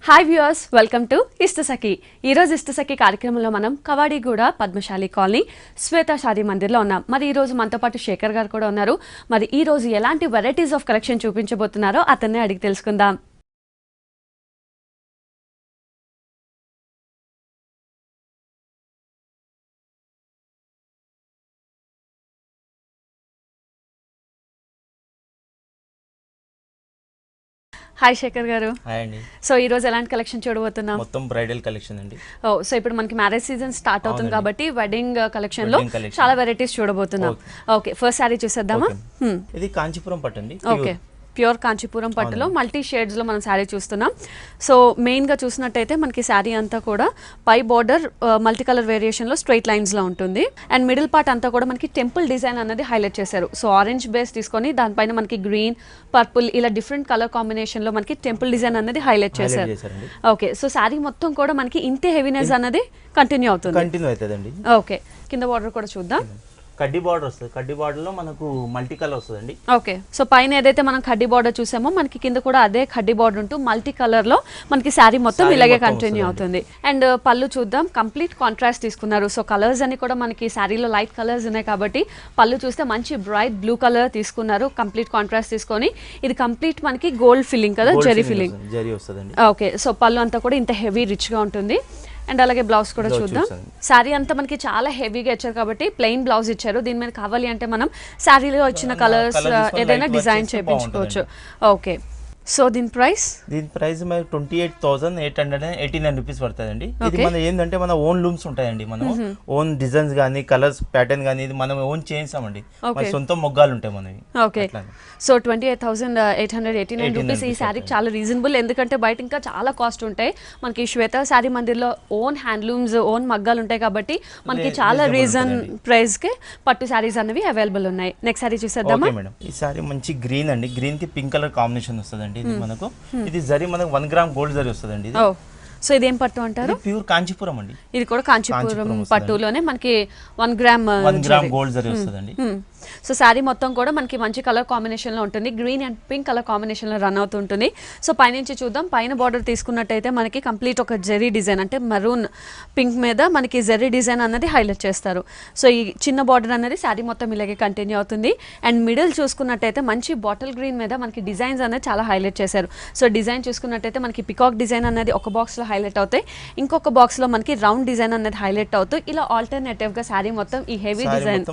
Hi viewers, welcome to Ishtasakhi. ఈరోజు ఇష్టసఖి కార్యక్రమంలో మనం కవాడిగూడ పద్మశాలి కాలనీ శ్వేత షాదీ మందిర్లో ఉన్నాం. మరి ఈరోజు మనతో పాటు శేఖర్ గారు కూడా ఉన్నారు. మరి ఈరోజు ఎలాంటి వెరైటీస్ ఆఫ్ కలెక్షన్ చూపించబోతున్నారో అతన్నే అడిగి తెలుసుకుందాం. హాయ్ శేఖర్ గారు. హాయ్ అండి. సో ఈ రోజు ఎలాంటి కలెక్షన్ చూడబోతున్నాం? మొత్తం బ్రైడల్ కలెక్షన్ అండి. సో ఇప్పుడు మనకి మ్యారేజ్ సీజన్ స్టార్ట్ అవుతుంది కాబట్టి వెడ్డింగ్ కలెక్షన్ లో చాలా వెరైటీస్ చూడబోతున్నాం. ఓకే, ఫస్ట్ సారీ చూసేద్దామా? ఇది కాంచీపురం పట్టు అండి. ఓకే, ప్యూర్ కాంచీపురం పట్టులో మల్టీ షేడ్స్లో మనం శారీ చూస్తున్నాం. సో మెయిన్గా చూసినట్టయితే మనకి శారీ అంతా కూడా పై బార్డర్ మల్టీ కలర్ వేరియేషన్లో స్ట్రైట్ లైన్స్లో ఉంటుంది. అండ్ మిడిల్ పార్ట్ అంతా కూడా మనకి టెంపుల్ డిజైన్ అన్నది హైలైట్ చేశారు. సో ఆరెంజ్ బేస్ తీసుకొని దానిపైన మనకి గ్రీన్, పర్పుల్ ఇలా డిఫరెంట్ కలర్ కాంబినేషన్లో మనకి టెంపుల్ డిజైన్ అన్నది హైలైట్ చేశారు. ఓకే, సో శారీ మొత్తం కూడా మనకి ఇంతే హెవీనెస్ అన్నది కంటిన్యూ అవుతుంది. ఓకే, కింద బార్డర్ కూడా చూద్దాం. కడ్డీ బార్డర్ వస్తుంది. కడ్డీ బార్డర్ లో మనకు మల్టీ కలర్ వస్తుందండి. ఓకే, సో పైన ఏదైతే మనం కడ్డీ బార్డర్ చూసామో మనకి కింద కూడా అదే కడ్డీ బార్డర్ ఉంటూ మల్టీ కలర్ లో మనకి శారీ మొత్తం ఇలాగే కంటిన్యూ అవుతుంది. అండ్ పళ్ళు చూద్దాం, కంప్లీట్ కాంట్రాస్ట్ తీసుకున్నారు. సో కలర్స్ అన్ని కూడా మనకి శారీలో లైట్ కలర్స్ ఉన్నాయి కాబట్టి పళ్ళు చూస్తే మంచి బ్రైట్ బ్లూ కలర్ తీసుకున్నారు. కంప్లీట్ కాంట్రాస్ట్ తీసుకొని ఇది కంప్లీట్ మనకి గోల్డ్ ఫిల్లింగ్ కదా, జెరీ ఫిల్లింగ్. ఓకే, సో పళ్ళు అంతా కూడా ఇంత హెవీ రిచ్ గా ఉంటుంది. అండ్ అలాగే బ్లౌజ్ కూడా చూద్దాం. శారీ అంతా మనకి చాలా హెవీగా ఇచ్చారు కాబట్టి ప్లెయిన్ బ్లౌజ్ ఇచ్చారు. దీని మీద కావాలి అంటే మనం శారీలో వచ్చిన కలర్స్ ఏదైనా డిజైన్ చేయించుకోవచ్చు. ఓకే, సో దీని ప్రైస్ మరి 28,889 రూపీస్ పడుతుందండి. ఇది మన ఏంటంటే మన ఓన్ లూమ్స్ ఉంటాయండి. మనం ఓన్ డిజైన్స్ కానీ కలర్స్ ప్యాటర్న్ కానీ ఇది మనం ఓన్ చేయించామండి. సొంత మొగ్గాలు ఉంటాయి మనవి. ఓకే, సో 28,889 రూపీస్ ఈ శారీకి చాలా రీజనబుల్. ఎందుకంటే బయట ఇంకా చాలా కాస్ట్ ఉంటాయి. మనకి శ్వేత శారీ మందిర్లో ఓన్ హ్యాండ్లూమ్స్, ఓన్ మగ్గాలు ఉంటాయి కాబట్టి మనకి చాలా రీజన్ ప్రైస్ కి పట్టు శారీస్ అనేవి అవైలబుల్ ఉన్నాయి. నెక్స్ట్ శారీ చూసేద్దామా? ఈ శారీ మంచి గ్రీన్ అండి. గ్రీన్ కి పింక్ కలర్ కాంబినేషన్ వస్తుందండి. ఇది మనకు ఇది జరీ మనకు 1 గ్రామ్ గోల్డ్ జరీ వస్తుందండి. సో ఇదేం పట్టు అంటారు? ప్యూర్ కాంచీపురం అండి. ఇది కూడా కాంచీపురం పట్టులోనే మనకి 1 గ్రామ్ గోల్డ్ జరీ వస్తుందండి. సో శారీ మొత్తం కూడా మనకి మంచి కలర్ కాంబినేషన్ లో ఉంటుంది. Green and pink colour combination లో రన్ అవుతుంటుంది. సో పైనుంచి చూద్దాం. పైన బార్డర్ తీసుకున్నట్టయితే మనకి కంప్లీట్ ఒక జెరీ డిజైన్ అంటే మరూన్ పింక్ మీద మనకి జెరీ డిజైన్ అన్నది హైలైట్ చేస్తారు. సో ఈ చిన్న బార్డర్ అనేది శారీ మొత్తం ఇలాగే కంటిన్యూ అవుతుంది. అండ్ మిడిల్ చూసుకున్నట్టయితే మంచి బాటిల్ గ్రీన్ మీద మనకి డిజైన్స్ అనేది చాలా హైలైట్ చేశారు. సో డిజైన్ చూసుకున్నట్టయితే మనకి పికాక్ డిజైన్ అనేది ఒక బాక్స్ లో హైలైట్ అవుతాయి, ఇంకొక బాక్స్ లో మనకి రౌండ్ డిజైన్ అనేది హైలైట్ అవుతూ ఇలా ఆల్టర్నేటివ్ గా శారీ మొత్తం ఈ హెవీ డిజైన్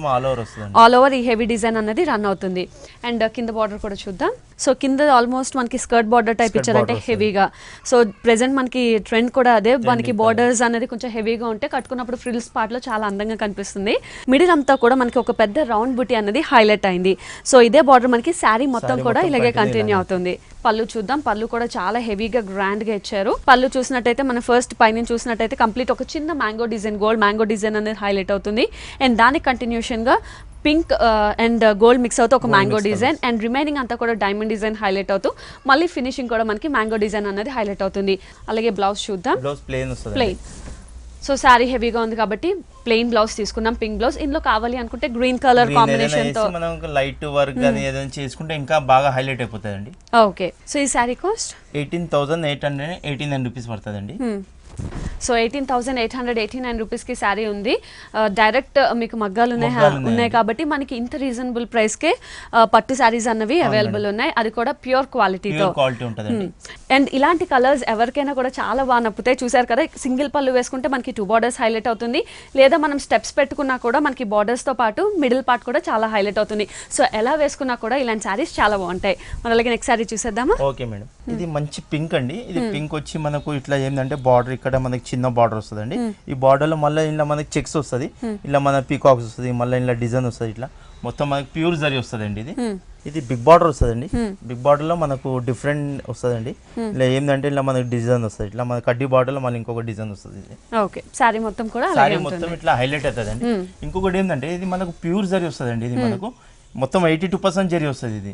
ఆల్ ఓవర్ ఈ హెవీ డిజైన్ అనేది రన్ అవుతుంది. అండ్ కింద బార్డర్ కూడా చూద్దాం. సో కింద ఆల్మోస్ట్ మనకి స్కర్ట్ బార్డర్ టైప్ ఇచ్చారంటే హెవీగా. సో ప్రెసెంట్ మనకి ట్రెండ్ కూడా అదే, మనకి బార్డర్స్ అనేది కొంచెం హెవీగా ఉంటే కట్టుకున్నప్పుడు ఫ్రిల్స్ పార్ట్ లో చాలా అందంగా కనిపిస్తుంది. మిడిల్ అంతా కూడా మనకి ఒక పెద్ద రౌండ్ బుటీ అనేది హైలైట్ అయింది. సో ఇదే బార్డర్ మనకి శారీ మొత్తం కూడా ఇలాగే కంటిన్యూ అవుతుంది. పళ్ళు చూద్దాం. పళ్ళు కూడా చాలా హెవీగా గ్రాండ్ గా ఇచ్చారు. పళ్ళు చూసినట్టయితే మనం ఫస్ట్ పైన చూసినట్టయితే కంప్లీట్ ఒక చిన్న mango design, gold mango design అనేది హైలైట్ అవుతుంది. అండ్ దానికి కంటిన్యూషన్ గా పింక్ అండ్ గోల్డ్ మిక్స్ అవుతూ ఒక మ్యాంగో డిజైన్, అండ్ రిమైనింగ్ అంతా కూడా డైమండ్ డిజైన్ హైలైట్ అవుతూ మళ్ళీ ఫినిషింగ్ కూడా మనకి మ్యాంగో డిజైన్ అనేది హైలైట్ అవుతుంది. అలాగే బ్లౌజ్ చూద్దాం. ప్లెయిన్. సో శారీ హెవీగా ఉంది కాబట్టి ప్లెయిన్ బ్లౌజ్ తీసుకున్నాం, పింక్ బ్లౌజ్. ఇందులో కావాలి అనుకుంటే గ్రీన్ కలర్ కాంబినేషన్ తో మనం లైట్ వర్క్ గాని ఏదైనా చేసుకుంటే ఇంకా బాగా హైలైట్ అయిపోతుందండి. ఓకే, సో ఈ శారీ కాస్ట్ 18,889 రూపీస్ పడుతుందండి. సో 18,889 రూపీస్కి శారీ ఉంది. డైరెక్ట్ మీకు మగ్గాలు ఉన్నాయి కాబట్టి మనకి ఇంత రీజనబుల్ ప్రైస్కే పట్టు శారీస్ అన్నవి అవైలబుల్ ఉన్నాయి. అది కూడా ప్యూర్ క్వాలిటీతో. అండ్ ఇలాంటి కలర్స్ ఎవరికైనా కూడా చాలా బాగా నప్పుతాయి. చూసారు కదా, సింగిల్ పళ్ళు వేసుకుంటే మనకి 2 బార్డర్స్ హైలైట్ అవుతుంది, లేదా మనం స్టెప్స్ పెట్టుకున్నా కూడా మనకి బార్డర్స్తో పాటు మిడిల్ పార్ట్ కూడా చాలా హైలైట్ అవుతుంది. సో ఎలా వేసుకున్నా కూడా ఇలాంటి శారీస్ చాలా బాగుంటాయి. మన అలాగే నెక్స్ట్ శారీ చూసేద్దామా? ఓకే మేడం, ఇది మంచి పింక్ అండి. ఇది పింక్ వచ్చి మనకు ఇట్లా ఏంటంటే బార్డర్ ఇక్కడ మనకి చిన్న బార్డర్ వస్తుందండి. ఈ బార్డర్ లో మళ్ళీ ఇలా మనకి చెక్స్ వస్తుంది, ఇలా మన పీకాక్స్ వస్తుంది, మళ్ళీ ఇలా డిజైన్ వస్తుంది. ఇట్లా మొత్తం మనకి ప్యూర్ జరీ వస్తుందండి. ఇది బిగ్ బార్డర్ వస్తుందండి. బిగ్ బార్డర్ లో మనకు డిఫరెంట్ వస్తుందండి. ఇలా ఏంటంటే ఇలా మనకి డిజైన్ వస్తుంది. ఇట్లా మన కడ్డీ బార్డర్ లో మళ్ళీ ఇంకొక డిజైన్ వస్తుంది. ఓకే, సారీ మొత్తం కూడా సారీ మొత్తం ఇట్లా హైలైట్ అవుతుందండి. ఇంకొకటి ఏంటంటే ఇది మనకు ప్యూర్ జరీ వస్తుందండి. ఇది మనకు మొత్తం 82% జరీ వస్తుంది ఇది.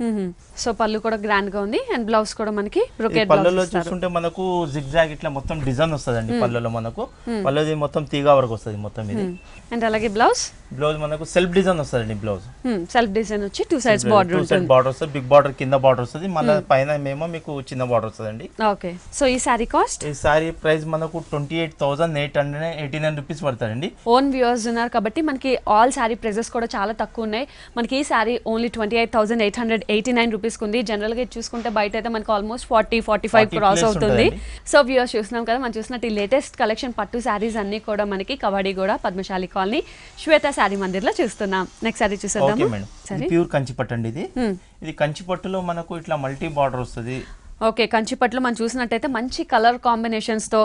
సో పళ్ళు కూడా గ్రాండ్ గా ఉంది అండ్ బ్లౌజ్ కూడా మనకి బ్రొకెట్ పళ్ళలో చూస్తుంటే మనకు జిగ్జాగ్ ఇట్లా మొత్తం డిజైన్ వస్తుందండి పళ్ళలో మనకు. పళ్ళది మొత్తం తీగా వరకు వస్తుంది మొత్తం ఇది. అండ్ అలాగే బ్లౌజ్ మనకు సెల్ఫ్ డిజైన్ వస్తుందండి. బ్లౌజ్ సెల్ఫ్ డిజైన్ వచ్చి 2 sides బార్డర్ ఉంటుంది. బార్డర్ వస్తుంది, బిగ్ బార్డర్ కింద బార్డర్ వస్తుంది, మళ్ళీ పైన మేము మీకు చిన్న బార్డర్ వస్తుందండి. ఓకే సో ఈ సారీ కాస్ట్? ఈ సారీ ప్రైస్ మనకు 28,889 రూపీస్ పడతాయండి. ఓన్ వ్యూవర్స్ ఉన్నారు కాబట్టి మనకి ఆల్ సారీ ప్రైజెస్ కూడా చాలా తక్కువ ఉన్నాయి. మనకి ఈ సారీ ఓన్లీ 28,889 రూపీస్ ఉంది. జనరల్ గా చూసుకుంటే బయట అయితే మనకి ఆల్మోస్ట్ 40-45 క్రాస్ అవుతుంది. సో వ్యూవర్స్ చూస్తున్నాం కదా, మనం చూసినట్టు ఈ లేటెస్ట్ కలెక్షన్ పట్టు సారీస్ అన్ని కూడా మనకి కవాడిగూడ పద్మశాలి కాలనీ శ్వేత సారీ మందిర్ లో చూస్తున్నాం. నెక్స్ట్ సారీ చూసేద్దాం. ప్యూర్ కంచి పట్టు అండి ఇది కంచి పట్టులో మనకు ఇట్లా మల్టీ బార్డర్ వస్తుంది. ఓకే, కంచిపట్లో మనం చూసినట్టయితే మంచి కలర్ కాంబినేషన్స్ తో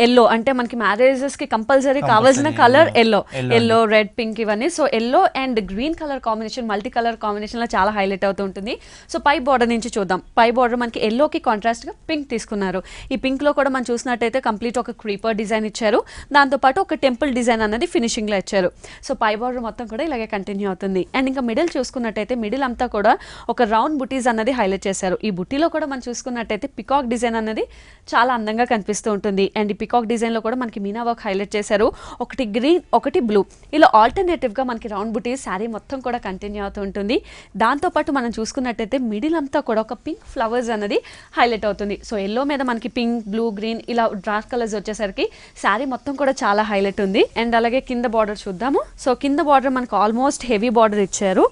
ఎల్లో అంటే మనకి మ్యారేజెస్ కి కంపల్సరీ కావాల్సిన కలర్ ఎల్లో రెడ్ పింక్ ఇవన్నీ. So yellow and green colour combination multi colour combination లో చాలా హైలైట్ అవుతూ ఉంటుంది. సో పై బార్డర్ నుంచి చూద్దాం. పై బార్డర్ మనకి ఎల్లోకి కాంట్రాస్ట్ గా పింక్ తీసుకున్నారు. ఈ పింక్ లో కూడా మనం చూసినట్టయితే కంప్లీట్ ఒక క్రీపర్ డిజైన్ ఇచ్చారు, దాంతో పాటు ఒక టెంపుల్ డిజైన్ అనేది ఫినిషింగ్ లో ఇచ్చారు. సో పై బార్డర్ మొత్తం కూడా ఇలాగే కంటిన్యూ అవుతుంది. అండ్ ఇంకా మిడిల్ చూసుకున్నట్టయితే మిడిల్ అంతా కూడా ఒక రౌండ్ బుటీస్ అన్నది హైలైట్ చేశారు. ఈ బుటీలో కూడా మనం చూసుకున్నట్టయితే పికాక్ డిజైన్ అనేది చాలా అందంగా కనిపిస్తూ ఉంటుంది. అండ్ ఈ పికాక్ డిజైన్ లో కూడా మనకి మీనా వర్క్ హైలైట్ చేశారు. ఒకటి గ్రీన్ ఒకటి బ్లూ, ఇలా ఆల్టర్నేటివ్ గా మనకి రౌండ్ బుటీస్ శారీ మొత్తం కూడా కంటిన్యూ అవుతూ ఉంటుంది. దాంతో పాటు మనం చూసుకున్నట్టయితే మిడిల్ అంతా కూడా ఒక పింక్ ఫ్లవర్స్ అనేది హైలైట్ అవుతుంది. సో ఎల్లో మీద మనకి పింక్ బ్లూ గ్రీన్ ఇలా డార్క్ కలర్స్ వచ్చేసరికి శారీ మొత్తం కూడా చాలా హైలైట్ ఉంది. అండ్ అలాగే కింద బార్డర్ చూద్దాము. సో కింద బార్డర్ మనకు ఆల్మోస్ట్ హెవీ బార్డర్ ఇచ్చారు.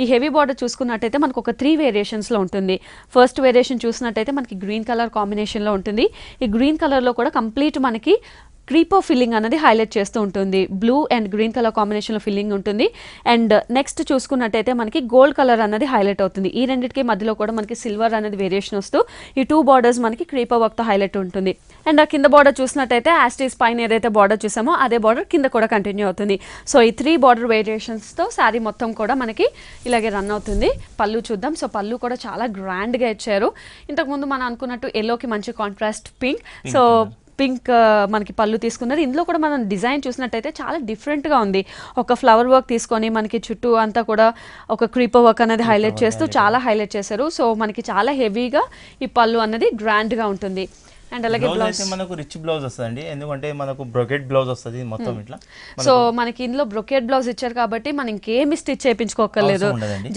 ఈ హెవీ బార్డర్ చూసుకున్నట్టయితే మనకు ఒక 3 వేరియేషన్స్లో ఉంటుంది. ఫస్ట్ వేరియేషన్ చూసినట్టయితే మనకి గ్రీన్ కలర్ కాంబినేషన్లో ఉంటుంది. ఈ గ్రీన్ కలర్లో కూడా కంప్లీట్ మనకి క్రీపో ఫిల్లింగ్ అనేది హైలైట్ చేస్తూ ఉంటుంది. బ్లూ అండ్ గ్రీన్ కలర్ కాంబినేషన్లో ఫిల్లింగ్ ఉంటుంది. అండ్ నెక్స్ట్ చూసుకున్నట్టయితే మనకి గోల్డ్ కలర్ అనేది హైలైట్ అవుతుంది. ఈ రెండింటికి మధ్యలో కూడా మనకి సిల్వర్ అనేది వేరియేషన్ వస్తూ ఈ 2 బార్డర్స్ మనకి క్రీపో వర్క్తో హైలైట్ ఉంటుంది. అండ్ ఆ కింద బార్డర్ చూసినట్టయితే యాస్టీస్ పైన ఏదైతే బార్డర్ చూసామో అదే బార్డర్ కింద కూడా కంటిన్యూ అవుతుంది. సో ఈ 3 బార్డర్ వేరియేషన్స్తో శారీ మొత్తం కూడా మనకి ఇలాగే రన్ అవుతుంది. పళ్ళు చూద్దాం. సో పళ్ళు కూడా చాలా గ్రాండ్గా ఇచ్చారు. ఇంతకుముందు మనం అనుకున్నట్టు ఎల్లోకి మంచి కాంట్రాస్ట్ పింక్, సో పింక్ మనకి పళ్ళు తీసుకున్నారు. ఇందులో కూడా మనం డిజైన్ చూసినట్టయితే చాలా డిఫరెంట్గా ఉంది. ఒక ఫ్లవర్ వర్క్ తీసుకొని మనకి చుట్టూ అంతా కూడా ఒక క్రీపర్ వర్క్ అనేది హైలైట్ చేస్తూ చాలా హైలైట్ చేశారు. సో మనకి చాలా హెవీగా ఈ పళ్ళు అనేది గ్రాండ్గా ఉంటుంది. అండ్ అలాగే బ్లౌజ్ మనకు రిచ్ బ్లౌజ్ వస్తుందండి, ఎందుకంటే మనకు బ్రొకెట్ బ్లౌజ్ వస్తుంది మొత్తం ఇట్లా. సో మనకి ఇందులో బ్రొకెట్ బ్లౌజ్ ఇచ్చారు కాబట్టి మనం ఇంకేమి స్టిచ్ చేయించుకోకర్లేదు.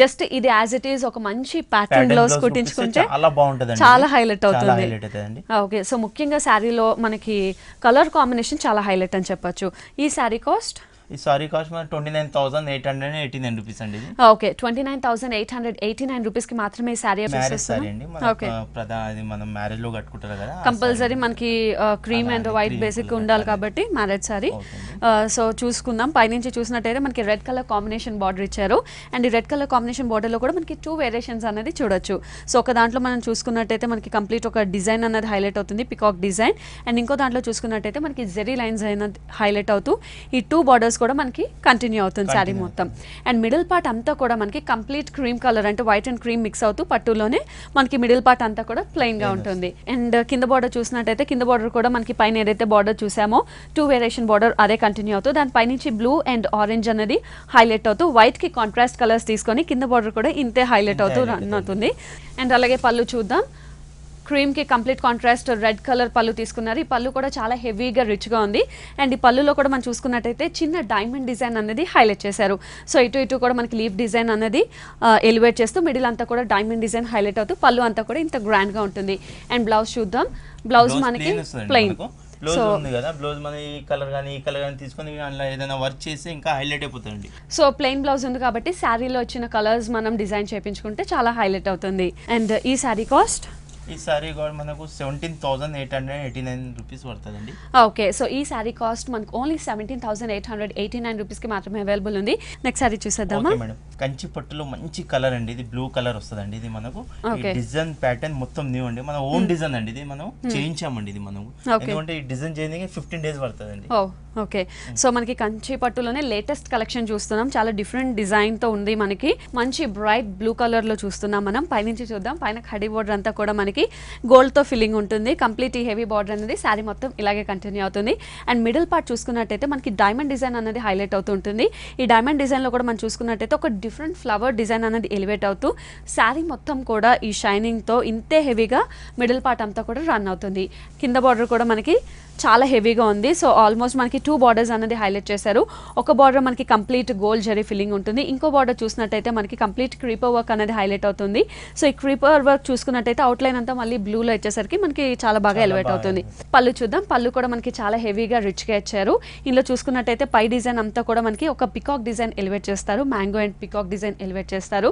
జస్ట్ ఇది యాజ్ ఇట్ ఈస్ ఒక మంచి ప్యాటర్న్ బ్లౌజ్ కుట్టించుకుంటే చాలా బాగుంటుంది, చాలా హైలైట్ అవుతుంది. ఓకే, సో ముఖ్యంగా శారీలో మనకి కలర్ కాంబినేషన్ చాలా హైలైట్ అని చెప్పొచ్చు. ఈ శారీ కాస్ట్? ఈ సారీ కాస్ట్ మనకి 29,889 రూపీస్ అండి. ఓకే, 29,889 రూపీస్ కి మాత్రమే ఈ సారీ మనం మ్యారేజ్ లో కట్టుకుంటారు కదా, కంపల్సరీ మనకి క్రీమ్ అండ్ వైట్ బేసిక్ ఉండాలి కాబట్టి మ్యారేజ్ సారీ. సో చూసుకుందాం. పైనుంచి చూసినట్టయితే మనకి రెడ్ కలర్ కాంబినేషన్ బార్డర్ ఇచ్చారు. అండ్ ఈ రెడ్ కలర్ కాంబినేషన్ బార్డర్ లో కూడా మనకి 2 వేరియేషన్స్ అనేది చూడొచ్చు. సో ఒక దాంట్లో మనం చూసుకున్నట్టయితే మనకి కంప్లీట్ ఒక డిజైన్ అనేది హైలైట్ అవుతుంది, పికాక్ డిజైన్. అండ్ ఇంకో దాంట్లో చూసుకున్నట్టయితే మనకి జెరీ లైన్స్ అనేది హైలైట్ అవుతూ ఈ 2 బార్డర్స్ కూడా మనకి కంటిన్యూ అవుతుంది శారీ మొత్తం. అండ్ మిడిల్ పార్ట్ అంతా కూడా మనకి కంప్లీట్ క్రీమ్ కలర్ అంటే వైట్ అండ్ క్రీమ్ మిక్స్ అవుతూ పట్టులోనే మనకి మిడిల్ పార్ట్ అంతా కూడా ప్లెయిన్ గా ఉంటుంది. అండ్ కింద బార్డర్ చూసినట్టయితే కింద బార్డర్ కూడా మనకి పైన ఏదైతే బార్డర్ చూసామో 2 వేరియేషన్ బార్డర్ అదే కంటిన్యూ అవుతూ దాని పైనుంచి బ్లూ అండ్ ఆరెంజ్ అనేది హైలైట్ అవుతూ వైట్ కి కాంట్రాస్ట్ కలర్స్ తీసుకొని కింద బార్డర్ కూడా ఇంతే హైలైట్ అవుతూ రన్ అవుతుంది. అండ్ అలాగే పళ్ళు చూద్దాం. క్రీమ్ కి కంప్లీట్ కాంట్రాస్ట్ రెడ్ కలర్ పళ్ళు తీసుకున్నారు. ఈ పళ్ళు కూడా చాలా హెవీగా రిచ్ గా ఉంది. అండ్ ఈ పళ్ళులో కూడా మనం చూసుకున్నట్టయితే చిన్న డైమండ్ డిజైన్ అనేది హైలైట్ చేశారు. సో ఇటు కూడా మనకి లీఫ్ డిజైన్ అనేది ఎలివేట్ చేస్తూ మిడిల్ అంతా కూడా డైమండ్ డిజైన్ హైలైట్ అవుతూ పళ్ళు అంతా కూడా ఇంత గ్రాండ్ గా ఉంటుంది. అండ్ బ్లౌజ్ చూద్దాం. బ్లౌజ్ మనకి ప్లెయిన్ బ్లౌజ్ ఉంది కదా, బ్లౌజ్ మన ఈ కలర్ కానీ ఈ కలర్ కానీ తీసుకొని అందులో ఏదైనా వర్క్ చేసి ఇంకా హైలైట్ అయిపోతుంది. సో ప్లెయిన్ బ్లౌజ్ ఉంది కాబట్టి శారీలో వచ్చిన కలర్స్ మనం డిజైన్ చేయించుకుంటే చాలా హైలైట్ అవుతుంది. అండ్ ఈ శారీ కాస్ట్? ఈ సారీ కూడా మనకు 17,889 రూపీస్ పడుతుందండి. ఓకే, సో ఈ సారీ కాస్ట్ మనకు ఓన్లీ 17,889 రూపీస్ కి మాత్రమే అవైలబుల్ ఉంది. నెక్స్ట్ సారీ చూసేద్దామా? మేడం, కంచి పట్టులో మంచి కలర్ అండి, ఇది బ్లూ కలర్ వస్తుందండి. ఇది మనకు డిజైన్ ప్యాటర్న్ మొత్తం న్యూ అండి, మన ఓన్ డిజైన్ అండి. ఇది మనం చేయించామండి. ఇది మనం ఎందుకంటే ఈ డిజైన్ చేయడానికి 15 డేస్ పడుతుందండి. ఓకే, సో మనకి కంచి పట్టులోనే లేటెస్ట్ కలెక్షన్ చూస్తున్నాం. చాలా డిఫరెంట్ డిజైన్ తో ఉంది. మనకి మంచి బ్రైట్ బ్లూ కలర్ లో చూస్తున్నాం. మనం పైనుంచి చూద్దాం. పైన ఖడీ బోర్డర్ అంతా కూడా మనకి మనకి గోల్డ్తో ఫిల్లింగ్ ఉంటుంది. కంప్లీట్ ఈ హెవీ బార్డర్ అనేది శారీ మొత్తం ఇలాగే కంటిన్యూ అవుతుంది. అండ్ మిడిల్ పార్ట్ చూసుకున్నట్టయితే మనకి డైమండ్ డిజైన్ అనేది హైలైట్ అవుతూ ఉంటుంది. ఈ డైమండ్ డిజైన్లో కూడా మనం చూసుకున్నట్టయితే ఒక డిఫరెంట్ ఫ్లవర్ డిజైన్ అనేది ఎలివేట్ అవుతూ శారీ మొత్తం కూడా ఈ షైనింగ్తో ఇంతే హెవీగా మిడిల్ పార్ట్ అంతా కూడా రన్ అవుతుంది. కింద బార్డర్ కూడా మనకి చాలా హెవీగా ఉంది. సో ఆల్మోస్ట్ మనకి 2 బార్డర్స్ అనేది హైలైట్ చేశారు. ఒక బార్డర్ మనకి కంప్లీట్ గోల్డ్ జరీ ఫిల్లింగ్ ఉంటుంది. ఇంకో బార్డర్ చూసినట్టయితే మనకి కంప్లీట్ క్రీపర్ వర్క్ అనేది హైలైట్ అవుతుంది. సో ఈ క్రీపర్ వర్క్ చూసుకున్నట్టయితే అవుట్లైన్ అంతా మళ్ళీ బ్లూలో ఇచ్చేసరికి మనకి చాలా బాగా ఎలివేట్ అవుతుంది. పళ్ళు చూద్దాం. పళ్ళు కూడా మనకి చాలా హెవీగా రిచ్గా ఇచ్చారు. ఇందులో చూసుకున్నట్టయితే పై డిజైన్ అంతా కూడా మనకి ఒక పికాక్ డిజైన్ ఎలివేట్ చేస్తారు. Mango and peacock design elevate చేస్తారు.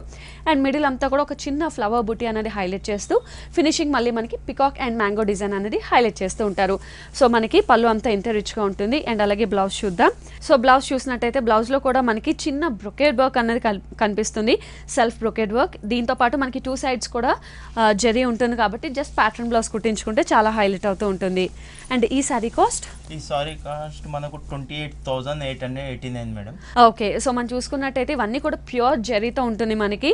అండ్ మిడిల్ అంతా కూడా ఒక చిన్న ఫ్లవర్ బుటీ అనేది హైలైట్ చేస్తూ ఫినిషింగ్ మళ్ళీ మనకి పికాక్ అండ్ మ్యాంగో డిజైన్ అనేది హైలైట్ చేస్తూ ఉంటారు. సో మనకి పళ్ళు అంతా ఇంత రిచ్గా ఉంటుంది. అండ్ అలాగే బ్లౌజ్ చూద్దాం. సో బ్లౌజ్ చూసినట్టయితే బ్లౌజ్లో కూడా మనకి చిన్న బ్రొకేడ్ వర్క్ అనేది కనిపిస్తుంది. Self brocade work. దీంతో పాటు మనకి 2 సైడ్స్ కూడా జరీ ఉంటుంది కాబట్టి జస్ట్ ప్యాటర్న్ బ్లౌజ్ కుట్టించుకుంటే చాలా హైలైట్ అవుతూ ఉంటుంది. అండ్ ఈ సారీ కాస్ట్ మనకు 28,889 మేడం. ఓకే. సో మనం చూసుకున్నట్టయితే ఇవన్నీ కూడా ప్యూర్ జరీతో ఉంటుంది మనకి.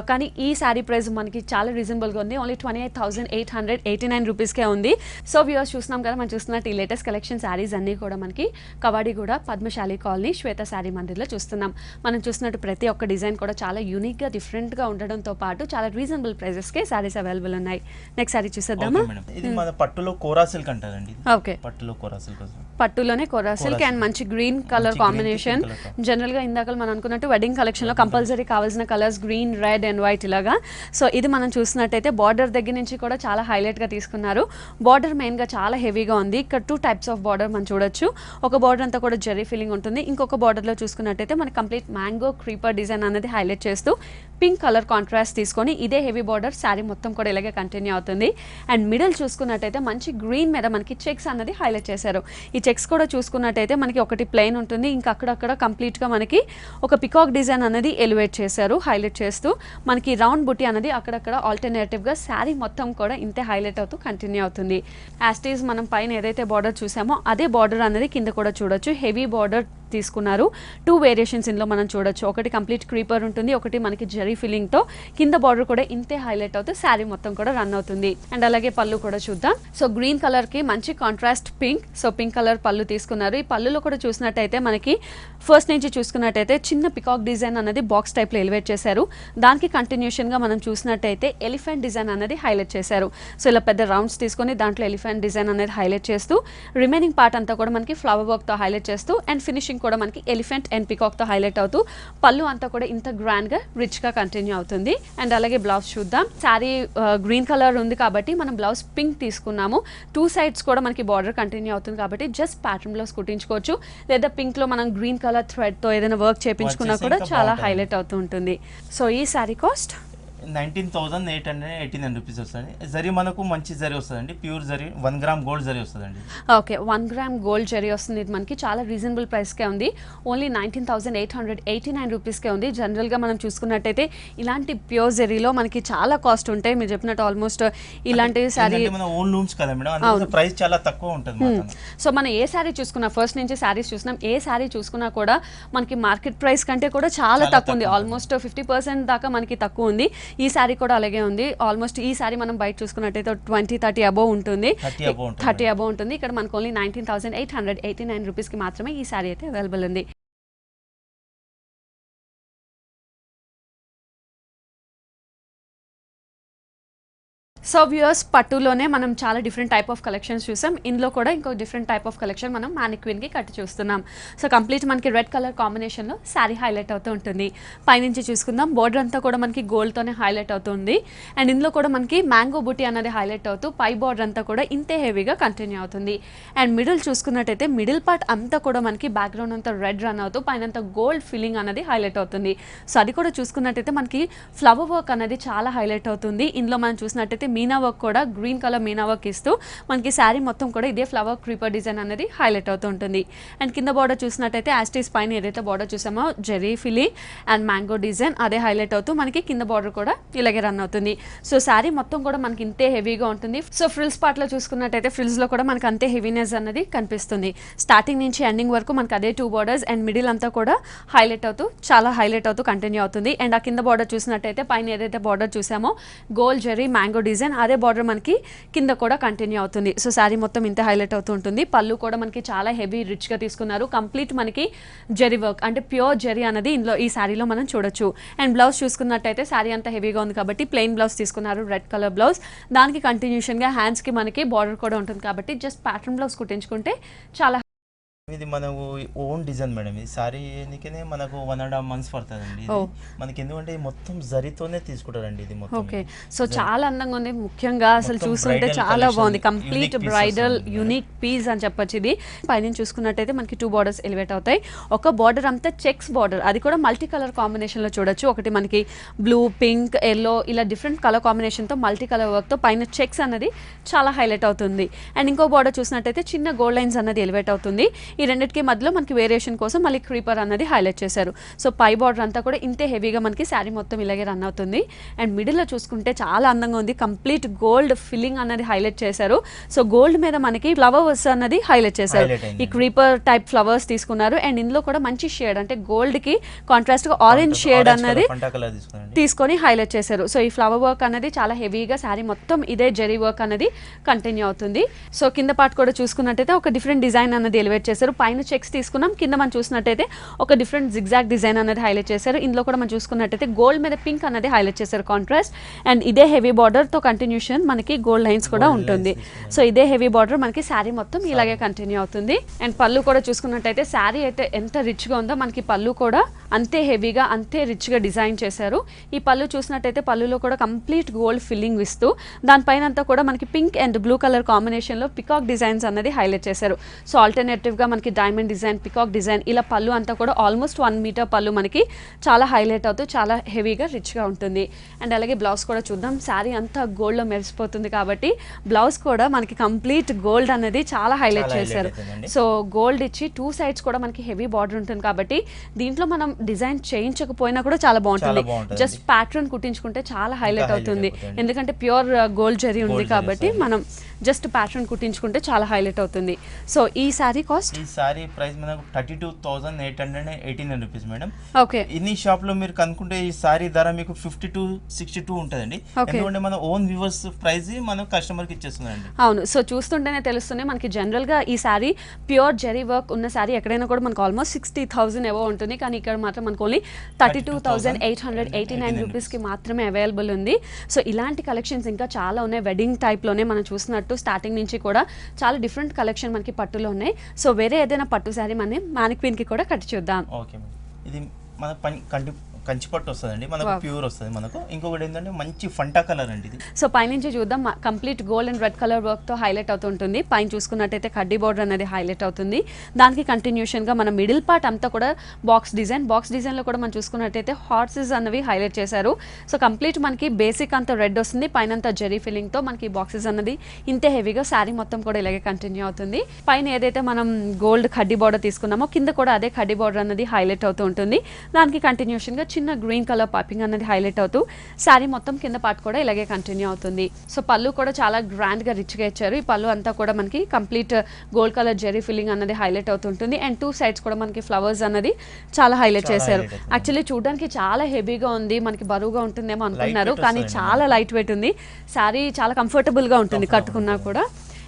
కానీ ఈ శారీ ప్రైస్ మనకి చాలా రీజనబుల్గా ఉంది. ఓన్లీ 28,889 రూపీస్కే ఉంది. సో వ్యూవర్స్ చూస్తున్నాం కదా, మనం చూస్తున్నట్టు ఈ లేటెస్ట్ కలెక్షన్ శారీస్ అన్నీ కూడా మనకి కవాడిగూడ పద్మశాలి కాలనీ శ్వేత శారీ మందిర్లో చూస్తున్నాం. మనం చూస్తున్నట్టు ప్రతి ఒక్క డిజైన్ కూడా చాలా యూనిక్గా డిఫరెంట్గా ఉండడంతో పాటు చాలా రీజనబుల్ ప్రైజెస్కే శారీస్ అవైలబుల్ ఉన్నాయి. నెక్స్ట్ శారీ చూసేద్దామా? ఇది మన పట్టులో కోరా సిల్క్ అంటారండి. ఓకే. పట్టులో కోరా సిల్క్, పట్టులోనే కోరా సిల్క్ అండ్ మంచి గ్రీన్ కలర్ కాంబినేషన్. జనరల్ గా ఇందాక మనం అనుకున్నట్టు వెడ్డింగ్ కలెక్షన్ లో కంపల్సరీ కావాల్సిన colours green, red and white ఇలాగా. సో ఇది మనం చూసినట్టయితే బార్డర్ దగ్గర నుంచి కూడా చాలా హైలైట్ గా తీసుకున్నారు. బార్డర్ మెయిన్ గా చాలా హెవీగా ఉంది. ఇక్కడ 2 టైప్స్ ఆఫ్ బార్డర్ మనం చూడొచ్చు. ఒక బార్డర్ అంతా కూడా జెరీ ఫీలింగ్ ఉంటుంది. ఇంకొక బార్డర్ లో చూసుకున్నట్టయితే మనకి కంప్లీట్ మ్యాంగో క్రీపర్ డిజైన్ అనేది హైలైట్ చేస్తూ పింక్ కలర్ కాంట్రాస్ట్ తీసుకొని ఇదే హెవీ బార్డర్ శారీ మొత్తం కూడా ఇలాగే కంటిన్యూ అవుతుంది. అండ్ మిడిల్ చూసుకున్నట్టయితే మంచి గ్రీన్ మీద మనకి చెక్స్ అనేది హైలైట్ చేశారు. ఈ చెక్స్ కూడా చూసుకున్నట్టయితే మనకి ఒకటి ప్లెయిన్ ఉంటుంది, ఇంకా అక్కడక్కడ కంప్లీట్గా మనకి ఒక పికాక్ డిజైన్ అనేది ఎలివేట్ చేశారు హైలైట్ చేస్తూ. మనకి రౌండ్ బుట్టి అనేది అక్కడక్కడ ఆల్టర్నేటివ్గా శారీ మొత్తం కూడా ఇంతే హైలైట్ అవుతూ కంటిన్యూ అవుతుంది. యాస్టీస్ మనం పైన ఏదైతే బార్డర్ చూసామో అదే బార్డర్ అనేది కింద కూడా చూడొచ్చు. హెవీ బార్డర్ తీసుకున్నారు. 2 వేరియేషన్స్ ఇందులో మనం చూడొచ్చు. ఒకటి కంప్లీట్ క్రీపర్ ఉంటుంది, ఒకటి మనకి జరీ ఫిల్లింగ్తో కింద బార్డర్ కూడా ఇంతే హైలైట్ అవుతూ శారీ మొత్తం కూడా రన్ అవుతుంది. అండ్ అలాగే పళ్ళు కూడా చూద్దాం. సో గ్రీన్ కలర్కి మంచి contrast pink. So pink colour పళ్ళు తీసుకున్నారు. ఈ పళ్ళులో కూడా చూసినట్టయితే మనకి ఫస్ట్ నుంచి చూసుకున్నట్టయితే చిన్న పికాక్ డిజైన్ అనేది బాక్స్ టైప్లో ఎలివేట్ చేశారు. దానికి కంటిన్యూషన్గా మనం చూసినట్టయితే ఎలిఫెంట్ డిజైన్ అనేది హైలైట్ చేశారు. సో ఇలా పెద్ద రౌండ్స్ తీసుకొని దాంట్లో ఎలిఫెంట్ డిజైన్ అనేది హైలైట్ చేస్తూ రిమైనింగ్ పార్ట్ అంతా కూడా మనకి ఫ్లవర్ వర్క్తో హైలైట్ చేస్తూ అండ్ ఫినిషింగ్ కూడా మనకి ఎలిఫెంట్ అండ్ పికాక్తో హైలైట్ అవుతూ పళ్ళు అంతా కూడా ఇంత గ్రాండ్గా రిచ్గా కంటిన్యూ అవుతుంది. అండ్ అలాగే బ్లౌజ్ చూద్దాం. శారీ గ్రీన్ కలర్ ఉంది కాబట్టి మనం బ్లౌజ్ పింక్ తీసుకున్నాము. 2 సైడ్స్ కూడా మనకి బార్డర్ కంటిన్యూ అవుతుంది కాబట్టి జస్ట్ ప్యాటర్న్ బ్లౌజ్ కుట్టించుకోవచ్చు. లేదా పింక్లో మనం గ్రీన్ కలర్ థ్రెడ్తో ఏదైనా వర్క్ చేయించుకున్నా కూడా చాలా హైలైట్ అవుతూ ఉంటుంది. సో ఈ శారీ కాస్ట్ 19,889 రూపీస్ వస్తుంది. జరీ మనకు మంచి జరీ వస్తుందండి, pure zari 1 gram gold zari వస్తుందండి. ఓకే, 1 గ్రామ్ గోల్డ్ జరీ వస్తుంది. ఇది మనకి చాలా రీజనబుల్ ప్రైస్కే ఉంది. ఓన్లీ 19,889 రూపీస్కే ఉంది. జనరల్గా మనం చూసుకున్నట్టయితే ఇలాంటి ప్యూర్ జరీలో మనకి చాలా కాస్ట్ ఉంటాయి. మీరు చెప్పినట్టు ఆల్మోస్ట్ ఇలాంటి శారీ మన ఓన్ లూమ్స్ కదా మేడం, ప్రైస్ చాలా తక్కువ ఉంటుంది. సో మనం ఏ శారీ చూసుకున్నా, ఫస్ట్ నుంచి శారీస్ చూసినాం, ఏ శారీ చూసుకున్నా కూడా మనకి మార్కెట్ ప్రైస్ కంటే కూడా చాలా తక్కువ ఉంది. ఆల్మోస్ట్ 50% దాకా మనకి తక్కువ ఉంది. ఈ శారీ కూడా అలాగే ఉంది. ఆల్మోస్ట్ ఈ శారీ మనం బయట చూసుకున్నట్టయితే 20-30 అబోవ్ ఉంటుంది, 30 అబోవ్ ఉంటుంది. ఇక్కడ మనకు ఓన్లీ 19,889 రూపీస్కి మాత్రమే ఈ శారీ అయితే అవైలబుల్ ఉంది. సో వ్యూయర్స్, పట్టులోనే మనం చాలా డిఫరెంట్ టైప్ ఆఫ్ కలెక్షన్స్ చూసాం. ఇందులో కూడా ఇంకో డిఫరెంట్ టైప్ ఆఫ్ కలెక్షన్ మనం మ్యానిక్విన్కి కట్టి చూస్తున్నాం. సో కంప్లీట్ మనకి రెడ్ కలర్ కాంబినేషన్లో శారీ హైలైట్ అవుతూ ఉంటుంది. పైనుంచి చూసుకుందాం, బోర్డర్ అంతా కూడా మనకి గోల్డ్తోనే హైలైట్ అవుతుంది. అండ్ ఇందులో కూడా మనకి మ్యాంగో బుటీ అనేది హైలైట్ అవుతూ పై బోర్డర్ అంతా కూడా ఇంతే హెవీగా కంటిన్యూ అవుతుంది. అండ్ మిడిల్ చూసుకున్నట్టయితే మిడిల్ పార్ట్ అంతా కూడా మనకి బ్యాక్గ్రౌండ్ అంతా రెడ్ రన్ అవుతూ పైన గోల్డ్ ఫీలింగ్ అనేది హైలైట్ అవుతుంది. సో అది కూడా చూసుకున్నట్టయితే మనకి ఫ్లవర్ వర్క్ అనేది చాలా హైలైట్ అవుతుంది. ఇందులో మనం చూసినట్టయితే మీనా వర్క్ కూడా గ్రీన్ కలర్ మీనా వర్క్ ఇస్తూ మనకి శారీ మొత్తం కూడా ఇదే ఫ్లవర్ క్రీపర్ డిజైన్ అనేది హైలైట్ అవుతూ ఉంటుంది. అండ్ కింద బార్డర్ చూసినట్టయితే యాస్టీస్ పైన ఏదైతే బార్డర్ చూసామో జెరీ ఫిలీ అండ్ మ్యాంగో డిజైన్ అదే హైలైట్ అవుతూ మనకి కింద బార్డర్ కూడా ఇలాగే రన్ అవుతుంది. సో శారీ మొత్తం కూడా మనకి ఇంతే హెవీగా ఉంటుంది. సో ఫ్రిల్స్ పార్ట్లో చూసుకున్నట్టయితే ఫ్రిల్స్లో కూడా మనకి అంతే హెవీనెస్ అనేది కనిపిస్తుంది. స్టార్టింగ్ నుంచి ఎండింగ్ వరకు మనకి అదే 2 బార్డర్స్ అండ్ మిడిల్ అంతా కూడా హైలైట్ అవుతూ చాలా హైలైట్ అవుతూ కంటిన్యూ అవుతుంది. అండ్ ఆ కింద బార్డర్ చూసినట్టయితే పైన ఏదైతే బార్డర్ చూసామో gold zari mango design design అదే బార్డర్ మనకి కింద కూడా కంటిన్యూ అవుతుంది. సో శారీ మొత్తం ఇంత హైలైట్ అవుతూ ఉంటుంది. పళ్ళు కూడా మనకి చాలా హెవీ రిచ్గా తీసుకున్నారు. కంప్లీట్ మనకి జెరీ వర్క్ అంటే ప్యూర్ జెరీ అనేది ఇందులో ఈ శారీలో మనం చూడొచ్చు. అండ్ బ్లౌజ్ చూసుకున్నట్టయితే శారీ అంతా హెవీగా ఉంది కాబట్టి ప్లెయిన్ బ్లౌజ్ తీసుకున్నారు, రెడ్ కలర్ బ్లౌజ్. దానికి కంటిన్యూషన్గా హ్యాండ్స్కి మనకి బార్డర్ కూడా ఉంటుంది కాబట్టి జస్ట్ ప్యాటర్న్ బ్లౌజ్ కుట్టించుకుంటే చాలా. ఇది మనకు ఓన్ డిజైన్ మేడం. ఇది సారీ ఎన్నికనే మనకు 1.5 months పడుతుందండి. మనకి ఎందుకంటే మొత్తం జరీతోనే తీసుకుంటారండి ఇది మొత్తం. ఓకే, సో చాలా అందంగా ఉంది. ముఖ్యంగా అసలు చూస్తుంటే చాలా బాగుంది. కంప్లీట్ బ్రైడల్ యూనిక్ పీస్ అని చెప్పొచ్చు. ఇది పైన చూసుకున్నట్టయితే మనకి 2 borders ఎలివేట్ అవుతాయి. ఒక బార్డర్ అంతా చెక్స్ బార్డర్, అది కూడా మల్టీ కలర్ కాంబినేషన్ లో చూడొచ్చు. ఒకటి మనకి బ్లూ, పింక్, ఎల్లో ఇలా డిఫరెంట్ కలర్ కాంబినేషన్ తో మల్టీ కలర్ వర్క్ తో పైన చెక్స్ అన్నది చాలా హైలైట్ అవుతుంది. అండ్ ఇంకో బార్డర్ చూసినట్టయితే చిన్న గోల్డ్ లైన్స్ అన్నది ఎలివేట్ అవుతుంది. ఈ రెండింటికి మధ్యలో మనకి వేరియేషన్ కోసం మళ్ళీ క్రీపర్ అన్నది హైలైట్ చేశారు. సో పై బార్డర్ అంతా కూడా ఇంతే హెవీగా మనకి శారీ మొత్తం ఇలాగే రన్ అవుతుంది. అండ్ మిడిల్లో చూసుకుంటే చాలా అందంగా ఉంది. కంప్లీట్ గోల్డ్ ఫిల్లింగ్ అన్నది హైలైట్ చేశారు. సో గోల్డ్ మీద మనకి ఫ్లవర్స్ అన్నది హైలైట్ చేశారు. ఈ క్రీపర్ టైప్ ఫ్లవర్స్ తీసుకున్నారు. అండ్ ఇందులో కూడా మంచి షేడ్ అంటే గోల్డ్ కి కాంట్రాస్ట్ గా ఆరెంజ్ షేడ్ అన్నది తీసుకొని హైలైట్ చేశారు. సో ఈ ఫ్లవర్ వర్క్ అనేది చాలా హెవీగా శారీ మొత్తం ఇదే జెరీ వర్క్ అనేది కంటిన్యూ అవుతుంది. సో కింద పార్ట్ కూడా చూసుకున్నట్టయితే ఒక డిఫరెంట్ డిజైన్ అన్నది ఎలివేట్ చేశారు. పైన చెక్స్ తీసుకున్నాం, కింద మనం చూసినట్టయితే ఒక డిఫరెంట్ జిగ్జాగ్ డిజైన్ అనేది హైలైట్ చేశారు. ఇందులో కూడా మనం చూసుకున్నట్టయితే గోల్డ్ మీద పింక్ అనేది హైలైట్ చేశారు కాంట్రాస్ట్. అండ్ ఇదే హెవీ బార్డర్ తో కంటిన్యూషన్ మనకి గోల్డ్ లైన్స్ కూడా ఉంటుంది. సో ఇదే హెవీ బార్డర్ మనకి శారీ మొత్తం ఇలాగే కంటిన్యూ అవుతుంది. అండ్ పళ్ళు కూడా చూసుకున్నట్టయితే శారీ అయితే ఎంత రిచ్ గా ఉందో మనకి పళ్ళు కూడా అంతే హెవీగా అంతే రిచ్ గా డిజైన్ చేశారు. ఈ పళ్ళు చూసినట్టయితే పళ్ళులో కూడా కంప్లీట్ గోల్డ్ ఫిల్లింగ్ ఇస్తూ దానిపైన అంతా కూడా మనకి pink and blue colour combination లో పికాక్ డిజైన్స్ అనేది హైలైట్ చేశారు. సో ఆల్టర్నేటివ్ గా మనకి డైమండ్ డిజైన్, పికాక్ డిజైన్ ఇలా పళ్ళు అంతా కూడా ఆల్మోస్ట్ 1 meter పళ్ళు మనకి చాలా హైలైట్ అవుతూ చాలా హెవీగా రిచ్గా ఉంటుంది. అండ్ అలాగే బ్లౌజ్ కూడా చూద్దాం. శారీ అంతా గోల్డ్లో మెరిసిపోతుంది కాబట్టి బ్లౌజ్ కూడా మనకి కంప్లీట్ గోల్డ్ అనేది చాలా హైలైట్ చేశారు. సో గోల్డ్ ఇచ్చి 2 sides కూడా మనకి హెవీ బార్డర్ ఉంటుంది కాబట్టి దీంట్లో మనం డిజైన్ చేయించకపోయినా కూడా చాలా బాగుంటుంది. జస్ట్ ప్యాటర్న్ కుట్టించుకుంటే చాలా హైలైట్ అవుతుంది. ఎందుకంటే ప్యూర్ గోల్డ్ జరీ ఉంది కాబట్టి మనం జస్ట్ ప్యాటర్న్ కుట్టించుకుంటే చాలా హైలైట్ అవుతుంది. సో ఈ శారీ కాస్ట్, ఈ శారీ ప్రైస్ మనకు 32,818 రూపీస్ మేడం. ఓకే, ఇన్ని షాప్ లో మీరు కనుక్కుంటే ఈ శారీ ధర మీకు 52-62 ఉంటుందండి. ఎందుకంటే మన ఓన్ వ్యూవర్స్ ప్రైస్ మనం కస్టమర్ కి ఇచ్చేస్తుందండి. అవును, సో చూస్తుంటేనే తెలుస్తుంది మనకి జనరల్ గా ఈ శారీ ప్యూర్ జెరీ వర్క్ ఉన్న శారీ ఎక్కడైనా కూడా మనకు ఆల్మోస్ట్ 60,000 ఏవో ఉంటుంది. కానీ ఇక్కడ మాత్రం మనకు ఓన్లీ 32,889 రూపీస్ కి మాత్రమే అవైలబుల్ ఉంది. సో ఇలాంటి కలెక్షన్స్ ఇంకా చాలా ఉన్నాయి. వెడ్డింగ్ టైప్ లోనే మనం చూసినట్టు స్టార్టింగ్ నుంచి కూడా చాలా డిఫరెంట్ కలెక్షన్ మనకి పట్టులో ఉన్నాయి. సో వేరే ఏదైనా పట్టు శారీ మనం మానిక్వీన్ కి కూడా కట్టి చూద్దాం. ఓకే, ఇది మన కంచి పట్టు వస్తుందండి, మనకు ప్యూర్ వస్తుంది. మనకు ఇంకొకటి ఏంటంటే మంచి ఫంటా కలర్ అండి ఇది. సో పైనుంచి చూద్దాం. Complete gold and red colour work తో హైలైట్ అవుతుంటుంది. పైన చూసుకున్నట్టయితే కడ్డీ బార్డర్ అనేది హైలైట్ అవుతుంది. దానికి కంటిన్యూషన్ గా మన మిడిల్ పార్ట్ అంతా కూడా బాక్స్ డిజైన్ లో కూడా మనం చూసుకున్నట్టయితే హార్సెస్ అన్నవి హైలైట్ చేశారు. సో కంప్లీట్ మనకి బేసిక్ అంతా రెడ్ వస్తుంది, పైన అంతా జెరీ ఫిల్లింగ్ తో మనకి బాక్సెస్ అన్నది ఇంతే హెవీగా శారీ మొత్తం కూడా ఇలాగే కంటిన్యూ అవుతుంది. పైన ఏదైతే మనం గోల్డ్ కడ్డీ బార్డర్ తీసుకున్నామో కింద కూడా అదే కడ్డీ బార్డర్ అన్నది హైలైట్ అవుతూ ఉంటుంది. దానికి కంటిన్యూషన్ గా చిన్న గ్రీన్ కలర్ పైపింగ్ అనేది హైలైట్ అవుతూ శారీ మొత్తం కింద పార్ట్ కూడా ఇలాగే కంటిన్యూ అవుతుంది. సో పళ్ళు కూడా చాలా గ్రాండ్ గా రిచ్ గా ఇచ్చారు. ఈ పళ్ళు అంతా కూడా మనకి కంప్లీట్ గోల్డ్ కలర్ జెరీ ఫిల్లింగ్ అన్నది హైలైట్ అవుతుంటుంది. అండ్ 2 sides కూడా మనకి ఫ్లవర్స్ అన్నది చాలా హైలైట్ చేశారు. యాక్చువల్లీ చూడడానికి చాలా హెవీగా ఉంది, మనకి బరువుగా ఉంటుందేమో అనుకున్నారు, కానీ చాలా లైట్ వెయిట్ ఉంది. శారీ చాలా కంఫర్టబుల్ గా ఉంటుంది కట్టుకున్నా కూడా.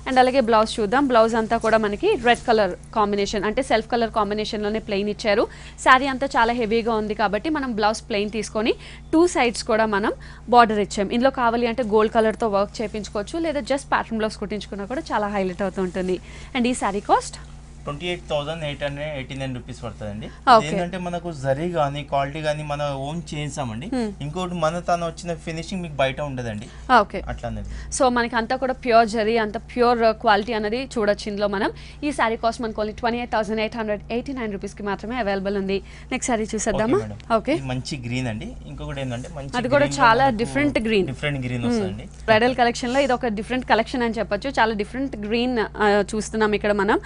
అండ్ అలాగే బ్లౌజ్ చూద్దాం. బ్లౌజ్ అంతా కూడా మనకి రెడ్ కలర్ కాంబినేషన్ అంటే సెల్ఫ్ కలర్ కాంబినేషన్లోనే ప్లెయిన్ ఇచ్చారు. శారీ అంతా చాలా హెవీగా ఉంది కాబట్టి మనం బ్లౌజ్ ప్లెయిన్ తీసుకొని 2 sides కూడా మనం బార్డర్ ఇచ్చాం. ఇందులో కావాలి అంటే గోల్డ్ కలర్తో వర్క్ చేయించుకోవచ్చు, లేదా జస్ట్ ప్యాటర్న్ బ్లౌజ్ కుట్టించుకున్నా కూడా చాలా హైలైట్ అవుతూ ఉంటుంది. అండ్ ఈ శారీ కాస్ట్ 28,889 రూపీస్ పడుతుందండి. ఏంటంటే మనకు జరీ కానీ క్వాలిటీ కానీ మనం ఓన్ చేసామండి. ఇంకోటి మన తను వచ్చిన ఫినిషింగ్ మీకు బయట ఉండదండి. ఓకే, అట్లా. సో మనకి అంతా కూడా ప్యూర్ జరీ, అంత ప్యూర్ క్వాలిటీ అనేది చూడొచ్చు ఇందులో మనం. ఈ శారీ కాస్ట్ మనకు ఓన్లీ 28,889 రూపీస్ కి మాత్రమే అవైలబుల్ ఉంది. నెక్స్ట్ శారీ చూసేద్దామా? ఓకే, మంచి గ్రీన్ అండి. ఇంకొకటి ఏంటంటే మంచి అది కూడా చాలా డిఫరెంట్ గ్రీన్ వస్తుందండి. బ్రైడల్ కలెక్షన్ లో ఇది ఒక డిఫరెంట్ కలెక్షన్ అని చెప్పొచ్చు. చాలా డిఫరెంట్ గ్రీన్ చూస్తున్నాం ఇక్కడ మనం.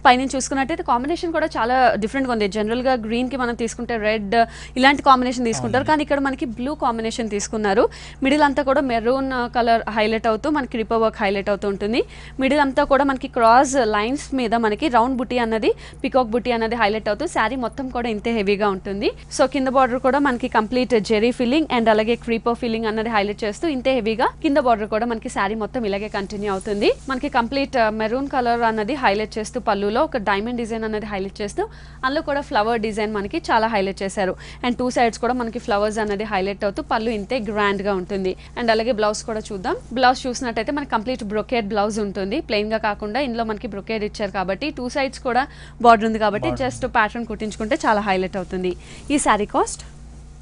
పైనుంచి చూసుకున్నట్టయితే కాంబినేషన్ కూడా చాలా డిఫరెంట్గా ఉంది. జనరల్గా గ్రీన్కి మనం తీసుకుంటే రెడ్ ఇలాంటి కాంబినేషన్ తీసుకుంటారు, కానీ ఇక్కడ మనకి బ్లూ కాంబినేషన్ తీసుకున్నారు. మిడిల్ అంతా కూడా మెరూన్ కలర్ హైలైట్ అవుతూ మనకి రిపర్ వర్క్ హైలైట్ అవుతూ ఉంటుంది. మిడిల్ అంతా కూడా మనకి క్రాస్ లైన్స్ మీద మనకి రౌండ్ బుట్టి అన్నది పికాక్ బుట్టి అన్నది హైలైట్ అవుతూ శారీ మొత్తం కూడా ఇంతే హెవీగా ఉంటుంది. సో కింద బార్డర్ కూడా మనకి కంప్లీట్ జెరీ ఫిల్లింగ్ అండ్ అలాగే క్రీపర్ ఫిల్లింగ్ అన్నది హైలైట్ చేస్తూ ఇంతే హెవీగా కింద బార్డర్ కూడా మనకి శారీ మొత్తం ఇలాగే కంటిన్యూ అవుతుంది. మనకి కంప్లీట్ మెరూన్ కలర్ అన్నది హైలైట్ చేస్తూ పళ్ళులో ఒక డైమండ్ డిజైన్ అనేది హైలైట్ చేస్తూ అందులో కూడా ఫ్లవర్ డిజైన్ మనకి చాలా హైలైట్ చేశారు. అండ్ టూ సైడ్స్ కూడా మనకి ఫ్లవర్స్ అనేది హైలైట్ అవుతూ పళ్ళు ఇంతే గ్రాండ్ గా ఉంటుంది. అండ్ అలాగే బ్లౌజ్ కూడా చూద్దాం. బ్లౌజ్ చూసినట్టయితే మనకి కంప్లీట్ బ్రొకేడ్ బ్లౌజ్ ఉంటుంది, ప్లెయిన్ గా కాకుండా ఇందులో మనకి బ్రొకేడ్ ఇచ్చారు కాబట్టి టూ సైడ్స్ కూడా బార్డర్ ఉంది కాబట్టి జస్ట్ ప్యాటర్న్ కుట్టించుకుంటే చాలా హైలైట్ అవుతుంది. ఈ శారీ కాస్ట్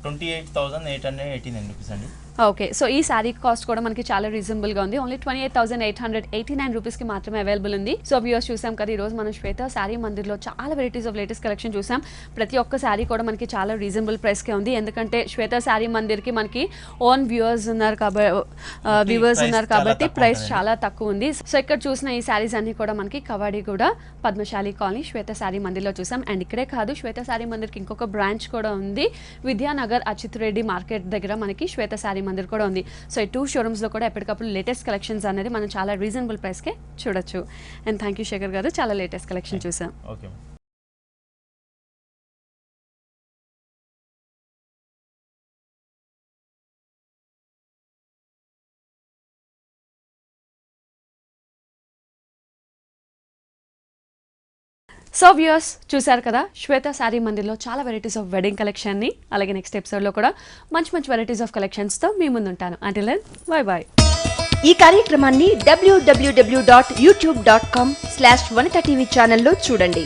28,889 రూపీస్ అండి. ఓకే, సో ఈ శారీ కాస్ట్ కూడా మనకి చాలా రీజనబుల్ గా ఉంది. ఓన్లీ 28,889 రూపీస్ కి మాత్రమే అవైలబుల్ ఉంది. సో వ్యూవర్స్ చూసాం కదా, ఈ రోజు మనం శ్వేత శారీ మందిర్లో చాలా వెరైటీస్ ఆఫ్ లేటెస్ట్ కలెక్షన్ చూసాం. ప్రతి ఒక్క శారీ కూడా మనకి చాలా రీజనబుల్ ప్రైస్ కే ఉంది, ఎందుకంటే శ్వేత శారీ మందిర్ కి మనకి ఓన్ వ్యూవర్స్ ఉన్నారు కాబట్టి ప్రైస్ చాలా తక్కువ ఉంది. సో ఇక్కడ చూసిన ఈ శారీస్ అన్ని కూడా మనకి కవాడిగూడ పద్మశాలి కాలనీ శ్వేత శారీ మందిర్లో చూసాం. అండ్ ఇక్కడే కాదు, శ్వేత శారీ మందిర్కి ఇంకొక బ్రాంచ్ కూడా ఉంది, విద్యానగర్ అచ్యుత్ రెడ్డి మార్కెట్ దగ్గర మనకి శ్వేత శారీ మందిర్ కూడా ఉంది. సో ఈ టూ షోరూమ్స్ లో కూడా ఎప్పటికప్పుడు లేటెస్ట్ కలెక్షన్స్ అనేది మనం చాలా రీజనబుల్ ప్రైస్ కే చూడొచ్చు. అండ్ థ్యాంక్ యూ శేఖర్ గారు, చాలా లేటెస్ట్ కలెక్షన్ చూసాం. ఓకే. సో వ్యూయర్స్ చూసారు కదా, శ్వేత శారీ మందిర్లో చాలా వెరైటీస్ ఆఫ్ వెడ్డింగ్ కలెక్షన్ని, అలాగే నెక్స్ట్ ఎపిసోడ్లో కూడా మంచి మంచి వెరైటీస్ ఆఫ్ కలెక్షన్స్తో మీ ముందుంటాను. Until then bye bye. ఈ కార్యక్రమాన్ని www.youtube.com/vanita TV ఛానల్లో చూడండి.